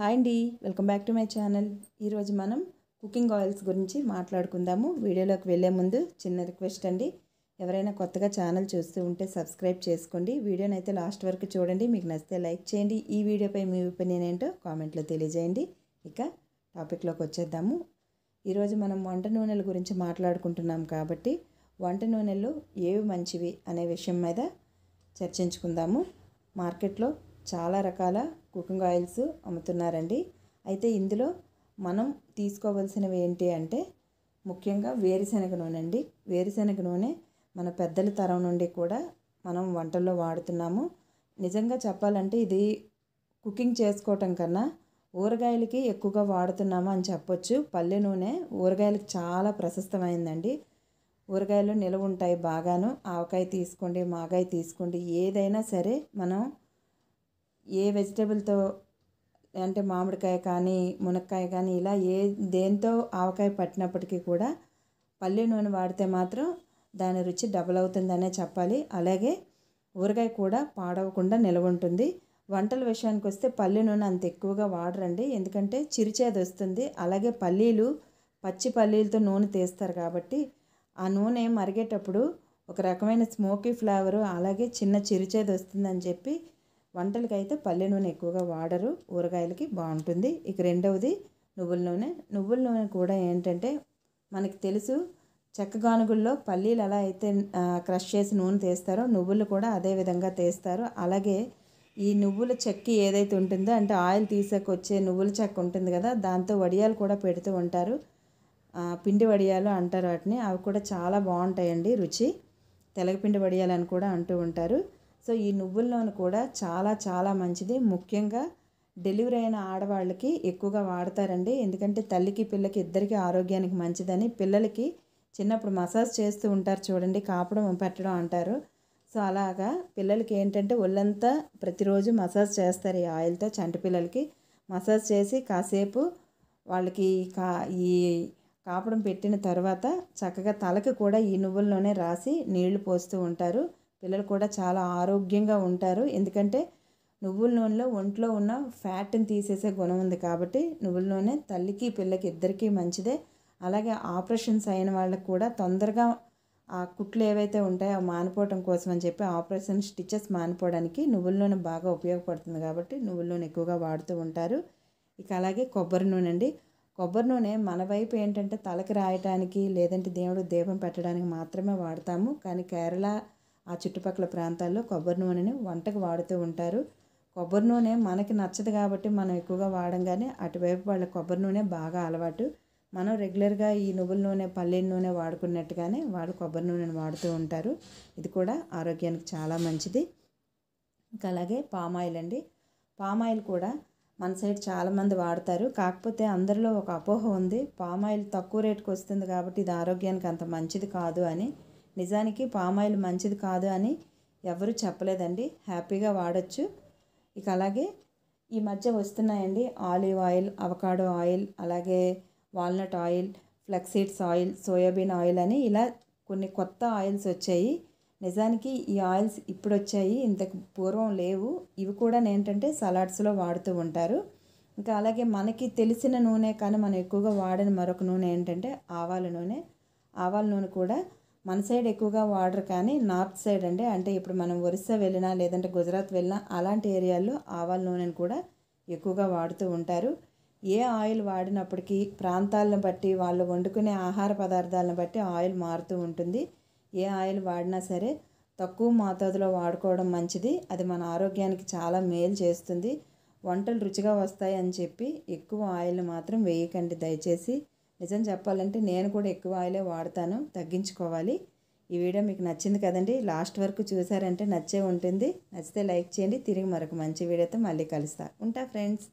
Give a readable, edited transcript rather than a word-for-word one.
Hi అండి, welcome back to my channel. ఈరోజు మనం కుకింగ్ ఆయిల్స్ గురించి మాట్లాడుకుందాము. వీడియోలోకి వెళ్ళే ముందు చిన్న రిక్వెస్ట్ అండి, ఎవరైనా కొత్తగా ఛానల్ చూస్తూ ఉంటే సబ్స్క్రైబ్ చేసుకోండి. వీడియోని అయితే లాస్ట్ వరకు చూడండి. మీకు నచ్చితే లైక్ చేయండి. ఈ వీడియోపై మీ ఒపీనియన్ ఏంటో కామెంట్లో తెలియజేయండి. ఇక టాపిక్లోకి వచ్చేద్దాము. ఈరోజు మనం వంట నూనెల గురించి మాట్లాడుకుంటున్నాం కాబట్టి వంట నూనెలు ఏవి మంచివి అనే విషయం మీద చర్చించుకుందాము. మార్కెట్లో చాలా రకాల కుకింగ్ ఆయిల్స్ అమ్ముతున్నారండి. అయితే ఇందులో మనం తీసుకోవాల్సినవి ఏంటి అంటే ముఖ్యంగా వేరుశనగ నూనె అండి. వేరుశనగ నూనె మన పెద్దల తరం నుండి కూడా మనం వంటల్లో వాడుతున్నాము. నిజంగా చెప్పాలంటే ఇది కుకింగ్ చేసుకోవటం కన్నా ఊరగాయలకి ఎక్కువగా వాడుతున్నాము అని చెప్పొచ్చు. పల్లె నూనె ఊరగాయలకు చాలా ప్రశస్తమైందండి. ఊరగాయలు నిలవ ఉంటాయి బాగాను. ఆవకాయ తీసుకోండి, మాగాయ తీసుకోండి, ఏదైనా సరే మనం ఏ వెజిటేబుల్తో అంటే మామిడికాయ కానీ మునక్కాయ కానీ ఇలా దేంతో ఆవకాయ పట్టినప్పటికీ కూడా పల్లె నూనె వాడితే మాత్రం దాని రుచి డబల్ అవుతుందనే చెప్పాలి. అలాగే ఊరగాయ కూడా పాడవకుండా నిలవ ఉంటుంది. వంటల విషయానికి వస్తే పల్లె నూనె అంత ఎక్కువగా వాడరండి, ఎందుకంటే చిరుచేదు వస్తుంది. అలాగే పచ్చి పల్లీలతో నూనె తీస్తారు కాబట్టి ఆ నూనె మరిగేటప్పుడు ఒక రకమైన స్మోకీ ఫ్లేవరు అలాగే చిన్న చిరుచేదు వస్తుందని చెప్పి వంటలకైతే పల్లె నూనె ఎక్కువగా వాడరు. ఊరగాయలకి బాగుంటుంది. ఇక రెండవది నువ్వుల నూనె. నువ్వుల నూనె కూడా ఏంటంటే మనకి తెలుసు, చెక్కగానుగుల్లో పల్లీలు ఎలా అయితే క్రష్ చేసి నూనె తీస్తారో నువ్వులు కూడా అదే విధంగా తీస్తారు. అలాగే ఈ నువ్వుల చెక్కి ఏదైతే ఉంటుందో అంటే ఆయిల్ తీసాకొచ్చే నువ్వుల చెక్క ఉంటుంది కదా, దాంతో వడియాలు కూడా పెడుతూ ఉంటారు. పిండి వడియాలు అంటారు వాటిని. అవి కూడా చాలా బాగుంటాయండి రుచి. తెలగపిండి వడియాలు అని కూడా అంటూ ఉంటారు. సో ఈ నువ్వుల నూనె కూడా చాలా చాలా మంచిది. ముఖ్యంగా డెలివరీ అయిన ఆడవాళ్ళకి ఎక్కువగా వాడతారండి. ఎందుకంటే తల్లికి పిల్లకి ఇద్దరికి ఆరోగ్యానికి మంచిదని. పిల్లలకి చిన్నప్పుడు మసాజ్ చేస్తూ ఉంటారు చూడండి, కాపడం పెట్టడం అంటారు. సో అలాగా పిల్లలకి ఏంటంటే ఒళ్ళంతా ప్రతిరోజు మసాజ్ చేస్తారు ఈ ఆయిల్తో. చంటి పిల్లలకి మసాజ్ చేసి కాసేపు వాళ్ళకి ఈ కాపడం పెట్టిన తర్వాత చక్కగా తలకి కూడా ఈ నువ్వుల నూనె రాసి నీళ్లు పోస్తూ ఉంటారు. పిల్లలు కూడా చాలా ఆరోగ్యంగా ఉంటారు. ఎందుకంటే నువ్వుల నూనెలో ఒంట్లో ఉన్న ఫ్యాట్ని తీసేసే గుణం ఉంది కాబట్టి నువ్వుల నూనె తల్లికి పిల్లకి ఇద్దరికీ మంచిదే. అలాగే ఆపరేషన్స్ అయిన వాళ్ళకి కూడా తొందరగా ఆ కుట్లు ఏవైతే ఉంటాయో అవి మానిపోవటం కోసం అని చెప్పి ఆపరేషన్ స్టిచెస్ మానిపోవడానికి నువ్వుల నూనె బాగా ఉపయోగపడుతుంది కాబట్టి నువ్వుల నూనె ఎక్కువగా వాడుతూ ఉంటారు. ఇక అలాగే కొబ్బరి నూనె అండి. కొబ్బరి నూనె మన వైపు ఏంటంటే తలకి రాయటానికి లేదంటే దేవుడు దీపం పెట్టడానికి మాత్రమే వాడతాము. కానీ కేరళ ఆ చుట్టుపక్కల ప్రాంతాల్లో కొబ్బరి నూనెని వంటకు వాడుతూ ఉంటారు. కొబ్బరి నూనె మనకి నచ్చదు కాబట్టి మనం ఎక్కువగా వాడంగానే అటువైపు వాళ్ళ కొబ్బరి నూనె బాగా అలవాటు. మనం రెగ్యులర్గా ఈ నువ్వుల నూనె పల్లీల నూనె వాడుకున్నట్టుగానే వాళ్ళు కొబ్బరి నూనెని వాడుతూ ఉంటారు. ఇది కూడా ఆరోగ్యానికి చాలా మంచిది. ఇంకా అలాగే పామాయిల్ అండి. పామాయిల్ కూడా మన సైడ్ చాలామంది వాడతారు. కాకపోతే అందరిలో ఒక అపోహ ఉంది, పామాయిల్ తక్కువ రేటుకి వస్తుంది కాబట్టి ఇది ఆరోగ్యానికి అంత మంచిది కాదు అని. నిజానికి పామాయిల్ మంచిది కాదు అని ఎవరు చెప్పలేదండి, హ్యాపీగా వాడచ్చు. ఇక అలాగే ఈ మధ్య వస్తున్నాయండి ఆలివ్ ఆయిల్, అవకాడో ఆయిల్, అలాగే walnut oil, flax seeds oil, soybean oil అని ఇలా కొన్ని కొత్త ఆయిల్స్ వచ్చాయి. నిజానికి ఈ ఆయిల్స్ ఇప్పుడు వచ్చాయి, ఇంతకు పూర్వం లేవు. ఇవి కూడా ఏంటంటే సలాడ్స్లో వాడుతూ ఉంటారు. ఇంకా అలాగే మనకి తెలిసిన నూనె కానీ మనం ఎక్కువగా వాడని మరొక నూనె ఏంటంటే ఆవాల నూనె. ఆవాల నూనె కూడా మన సైడ్ ఎక్కువగా వాడరు, కానీ నార్త్ సైడ్ అంటే ఇప్పుడు మనం ఒరిస్సా వెళ్ళినా లేదంటే గుజరాత్ వెళ్ళినా అలాంటి ఏరియాల్లో ఆవాల నూనెను కూడా ఎక్కువగా వాడుతూ ఉంటారు. ఏ ఆయిల్ వాడినప్పటికీ ప్రాంతాలను బట్టి వాళ్ళు వండుకునే ఆహార పదార్థాలను బట్టి ఆయిల్ మారుతూ ఉంటుంది. ఏ ఆయిల్ వాడినా సరే తక్కువ మోతాదులో వాడుకోవడం మంచిది. అది మన ఆరోగ్యానికి చాలా మేలు చేస్తుంది. వంటలు రుచిగా వస్తాయి అని చెప్పి ఎక్కువ ఆయిల్ మాత్రం వేయకండి దయచేసి. నిజం చెప్పాలంటే నేను కూడా ఎక్కువ ఆయిలే వాడతాను, తగ్గించుకోవాలి. ఈ వీడియో మీకు నచ్చింది కదండి, లాస్ట్ వరకు చూసారంటే నచ్చే ఉంటుంది. నచ్చితే లైక్ చేయండి. తిరిగి మరొక మంచి వీడియోతో మళ్ళీ కలుస్తా ఉంటా ఫ్రెండ్స్.